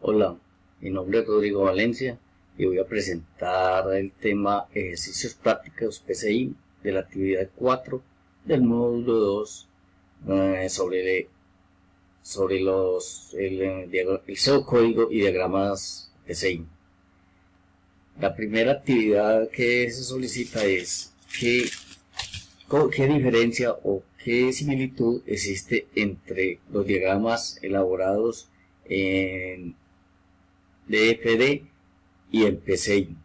Hola, mi nombre es Rodrigo Valencia y voy a presentar el tema Ejercicios Prácticos PCI de la actividad 4 del módulo 2 sobre el pseudocódigo y diagramas PCI. La primera actividad que se solicita es qué diferencia o qué similitud existe entre los diagramas elaborados en DFD y en PCI.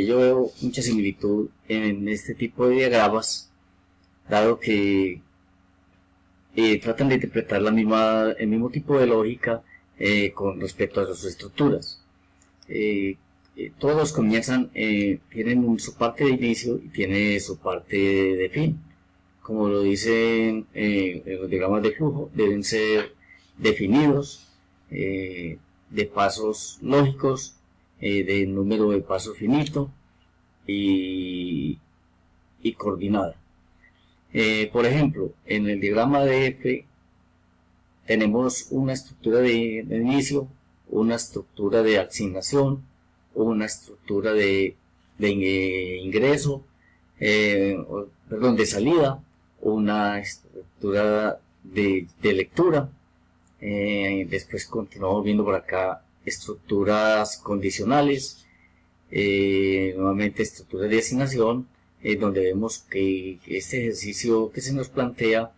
Yo veo mucha similitud en este tipo de diagramas, dado que tratan de interpretar el mismo tipo de lógica con respecto a sus estructuras. Todos comienzan, tienen su parte de inicio y tiene su parte de fin. Como lo dicen los diagramas de flujo, deben ser definidos de pasos lógicos, de número de pasos finito y coordinada. Por ejemplo, en el diagrama de F tenemos una estructura de inicio, una estructura de asignación, una estructura de ingreso, de salida, una estructura de lectura. Después continuamos viendo por acá estructuras condicionales, nuevamente estructuras de asignación, donde vemos que este ejercicio que se nos plantea,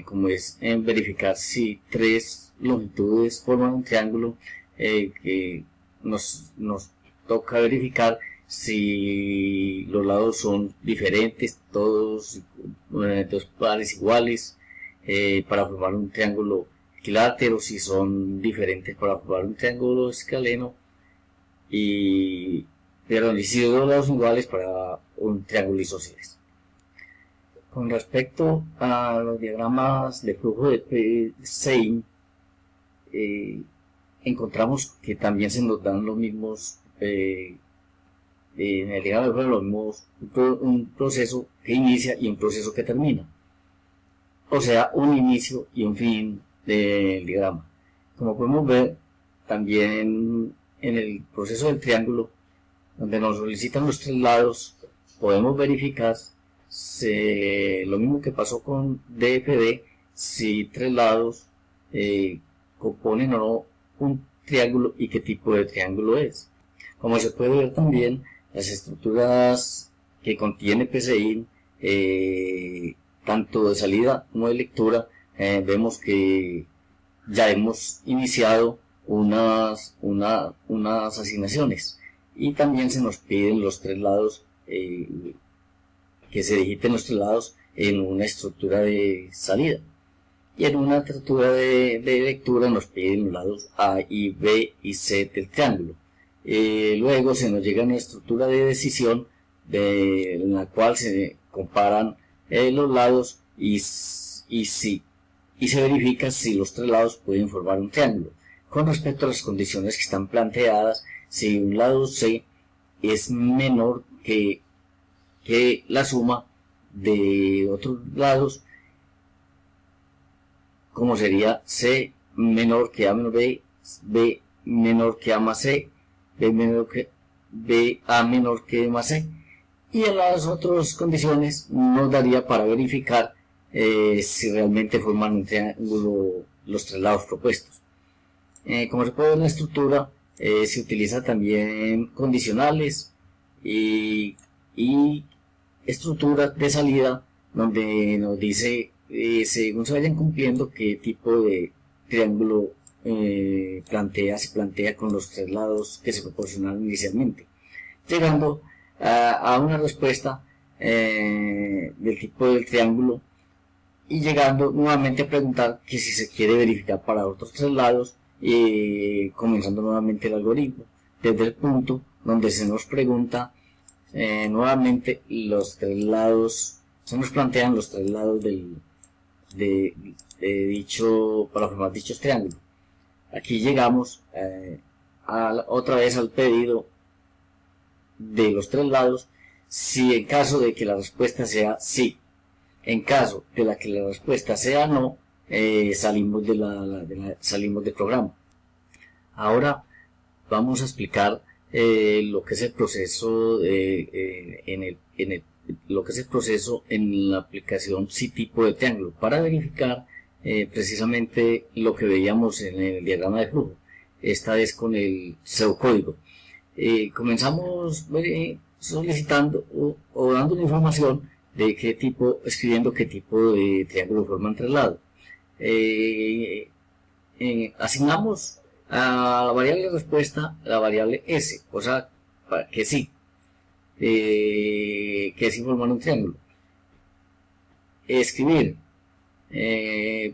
como es verificar si tres longitudes forman un triángulo, que nos toca verificar si los lados son diferentes, todos dos pares iguales, para formar un triángulo equilátero, si son diferentes para formar un triángulo escaleno, y si dos lados iguales para un triángulo isósceles. Con respecto a los diagramas de flujo de PCI, encontramos que también se nos dan los mismos, en el diagrama de flujo los mismos, un proceso que inicia y un proceso que termina, o sea, un inicio y un fin del diagrama. Como podemos ver, también en el proceso del triángulo, donde nos solicitan los tres lados, podemos verificar lo mismo que pasó con DFD, si tres lados componen o no un triángulo y qué tipo de triángulo es. Como se puede ver también, las estructuras que contiene PCI, tanto de salida como de lectura, vemos que ya hemos iniciado unas asignaciones, y también se nos piden los tres lados, que se digiten los tres lados en una estructura de salida, y en una estructura de lectura nos piden los lados A y B y C del triángulo. Luego se nos llega a una estructura de decisión, en la cual se comparan los lados y se verifica si los tres lados pueden formar un triángulo. Con respecto a las condiciones que están planteadas, si un lado C es menor que la suma de otros lados, como sería C menor que A menos B, B menor que A más C, B menor que B, A menor que B más C, y en las otras condiciones nos daría para verificar si realmente forman un triángulo los tres lados propuestos. Como se puede ver en la estructura, se utiliza también condicionales y estructuras de salida, donde nos dice, según se vayan cumpliendo, qué tipo de triángulo se plantea con los tres lados que se proporcionaron inicialmente, llegando a una respuesta del tipo del triángulo, y llegando nuevamente a preguntar que si se quiere verificar para otros tres lados, comenzando nuevamente el algoritmo desde el punto donde se nos pregunta nuevamente los tres lados, se nos plantean los tres lados para formar dichos triángulos. Aquí llegamos otra vez al pedido de los tres lados, si en caso de que la respuesta sea sí. En caso de que la respuesta sea no, salimos del programa. Ahora vamos a explicar lo que es el proceso lo que es el proceso en la aplicación tipo de triángulo para verificar precisamente lo que veíamos en el diagrama de flujo, esta vez con el pseudocódigo. Comenzamos solicitando o dando una información de qué tipo, escribiendo qué tipo de triángulo forman tres lados. Asignamos a la variable respuesta la variable s, o sea, que sí formar un triángulo.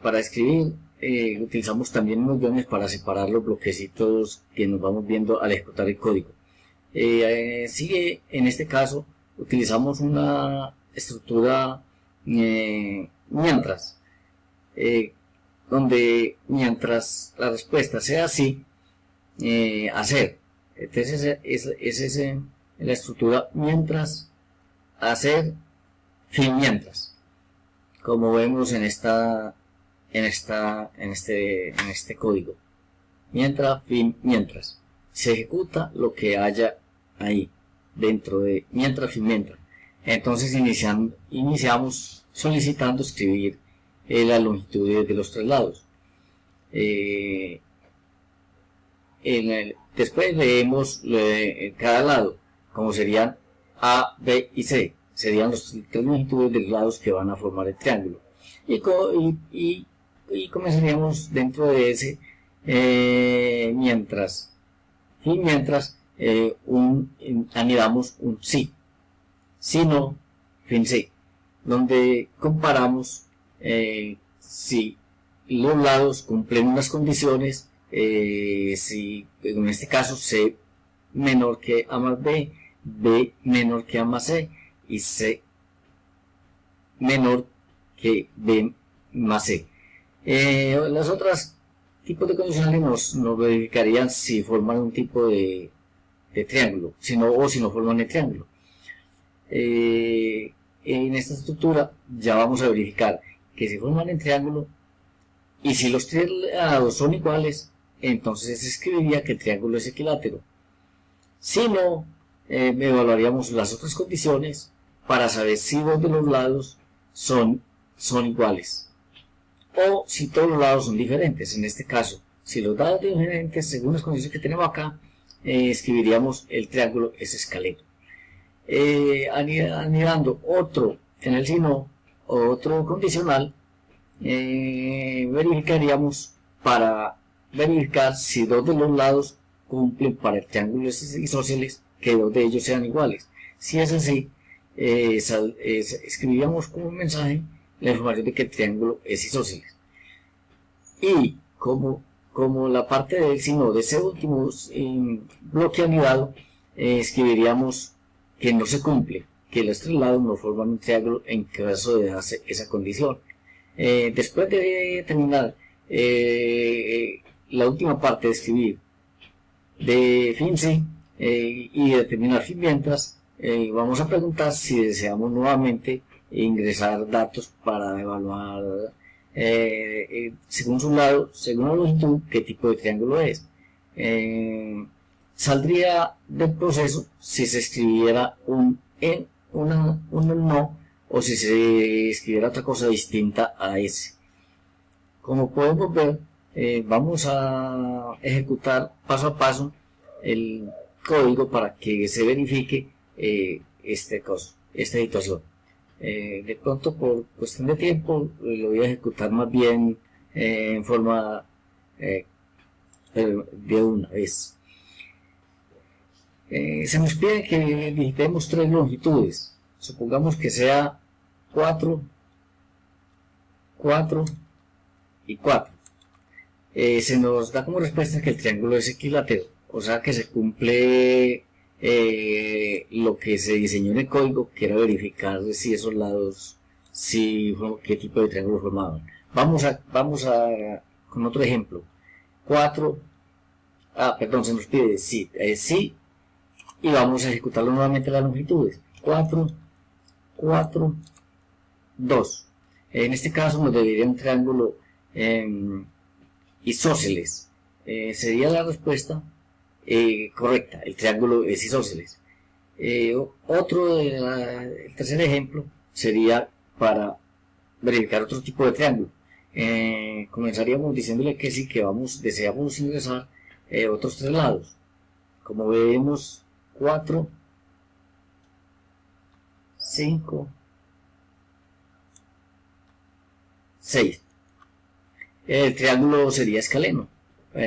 Para escribir utilizamos también unos guiones para separar los bloquecitos que nos vamos viendo al ejecutar el código. Sigue, en este caso, utilizamos una estructura mientras, donde mientras la respuesta sea sí, hacer. Entonces es la estructura mientras, hacer, fin, mientras, como vemos en este código. Mientras, fin, mientras. Se ejecuta lo que haya ahí, dentro de mientras, fin, mientras. Entonces iniciamos solicitando escribir las longitudes de los tres lados. Después leemos cada lado, como serían A, B y C. Serían los tres longitudes de los lados que van a formar el triángulo. Y comenzaríamos dentro de ese mientras, anidamos un sí. Si no, fin sí, donde comparamos si los lados cumplen unas condiciones, si en este caso C menor que A más B, B menor que A más C y C menor que B más C. Las otras tipos de condicionales nos verificarían si forman un tipo de triángulo, si no forman el triángulo. En esta estructura ya vamos a verificar que si forman el triángulo y si los tres lados son iguales, entonces se escribiría que el triángulo es equilátero. Si no, evaluaríamos las otras condiciones para saber si dos de los lados son iguales o si todos los lados son diferentes. En este caso, si los lados son diferentes, según las condiciones que tenemos acá, escribiríamos el triángulo es escaleno. Anidando otro en el si no, otro condicional, verificaríamos para verificar si dos de los lados cumplen para el triángulo isósceles, que dos de ellos sean iguales. Si es así, escribiríamos como un mensaje la información de que el triángulo es isósceles. Y como la parte del si no de ese último bloque anidado, escribiríamos que no se cumple, que los tres lados no forman un triángulo en caso de darse esa condición. Después de terminar la última parte de escribir de fin sí y de terminar fin mientras, vamos a preguntar si deseamos nuevamente ingresar datos para evaluar según su lado, según la longitud, qué tipo de triángulo es. Saldría del proceso si se escribiera un no, o si se escribiera otra cosa distinta a ese. Como podemos ver, vamos a ejecutar paso a paso el código para que se verifique esta situación. De pronto, por cuestión de tiempo, lo voy a ejecutar más bien en forma de una vez. Se nos pide que digitemos tres longitudes. Supongamos que sea 4, 4 y 4. Se nos da como respuesta que el triángulo es equilátero, o sea que se cumple lo que se diseñó en el código, que era verificar si esos lados, qué tipo de triángulo formaban. Vamos con otro ejemplo. 4, se nos pide sí, y vamos a ejecutarlo nuevamente las longitudes. 4, 4, 2. En este caso nos debería un triángulo isósceles. sería la respuesta correcta. El triángulo es isósceles. El tercer ejemplo sería para verificar otro tipo de triángulo. Comenzaríamos diciéndole que sí, que deseamos ingresar otros tres lados. Como vemos, 4, 5, 6. El triángulo sería escaleno,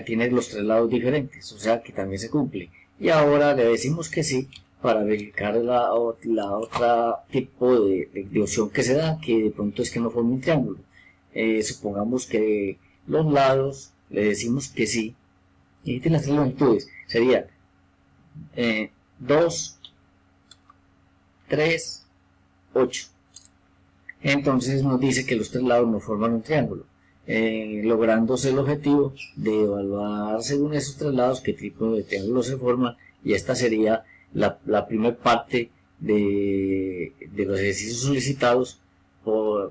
tiene los tres lados diferentes, o sea que también se cumple. Y ahora le decimos que sí para verificar la otra tipo de opción que se da, que de pronto es que no forma un triángulo. Supongamos que los lados le decimos que sí, y las tres longitudes serían 2, 3, 8. Entonces nos dice que los tres lados no forman un triángulo, lográndose el objetivo de evaluar según esos tres lados qué tipo de triángulo se forman, y esta sería la primera parte de los ejercicios solicitados,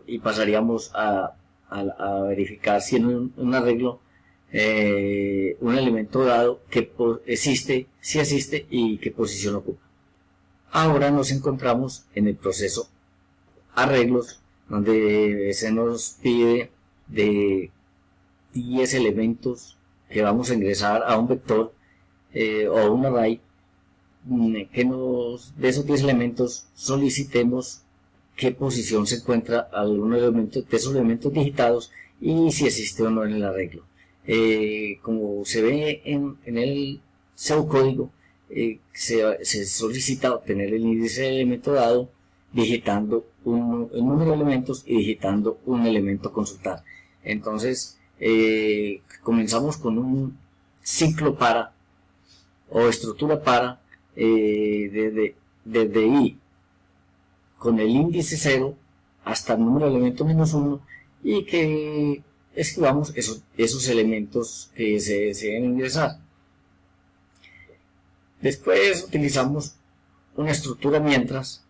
y pasaríamos a verificar si en un arreglo un elemento dado que existe, si existe y qué posición ocupa. Ahora nos encontramos en el proceso arreglos, donde se nos pide de 10 elementos que vamos a ingresar a un vector o un array, que de esos 10 elementos solicitemos qué posición se encuentra alguno de esos elementos digitados y si existe o no en el arreglo. Como se ve en el pseudocódigo, se solicita obtener el índice del elemento dado digitando un número de elementos y digitando un elemento a consultar. Entonces comenzamos con un ciclo para o estructura para desde i con el índice 0 hasta el número de elementos -1, y que escribamos esos elementos que se deben ingresar. Después utilizamos una estructura mientras,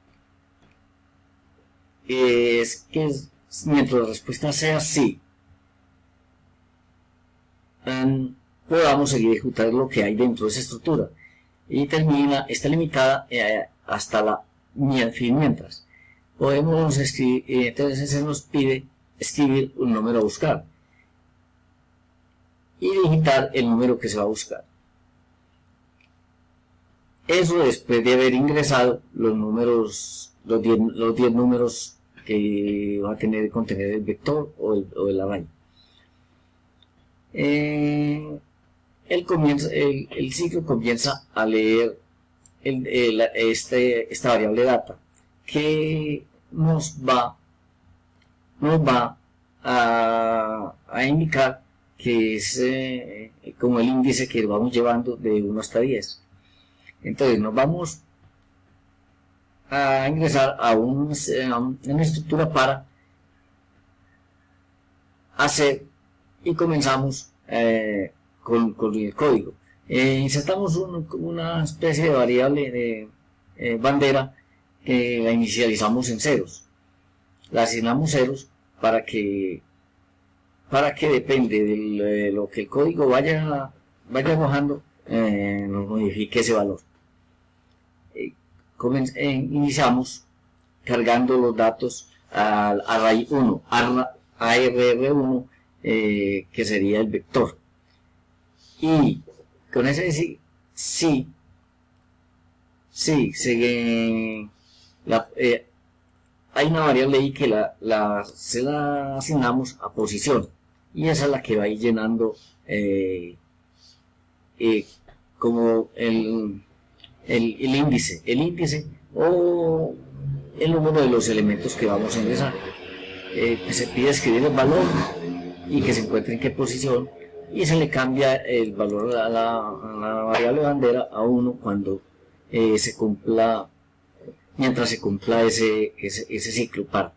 mientras la respuesta sea sí, podamos seguir ejecutando lo que hay dentro de esa estructura, y está limitada hasta la fin mientras. Podemos escribir, entonces se nos pide escribir un número a buscar y digitar el número que se va a buscar. Eso después de haber ingresado los 10 números que va a contener el vector o el array. El ciclo comienza a leer esta variable data, que nos va a indicar que es como el índice que vamos llevando de 1 hasta 10. Entonces nos vamos a ingresar a una estructura para hacer, y comenzamos con el código. Insertamos una especie de variable de bandera que la inicializamos en ceros. La asignamos ceros para que depende de lo que el código vaya arrojando, nos modifique ese valor. Iniciamos cargando los datos al array 1, ARR1, que sería el vector, y con ese sí hay una variable ahí que se la asignamos a posición, y esa es la que va a ir llenando como el índice o el número de los elementos que vamos a ingresar. Se pide escribir el valor y que se encuentre en qué posición, y se le cambia el valor a la variable bandera a 1 cuando mientras se cumpla ese ciclo par.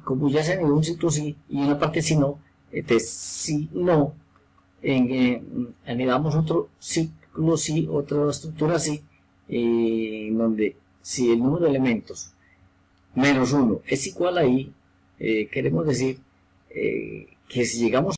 Como ya se anidó un ciclo sí y una parte si no, si no, anidamos otro ciclo sí, otra estructura sí, donde si el número de elementos -1 es igual a i, queremos decir que si llegamos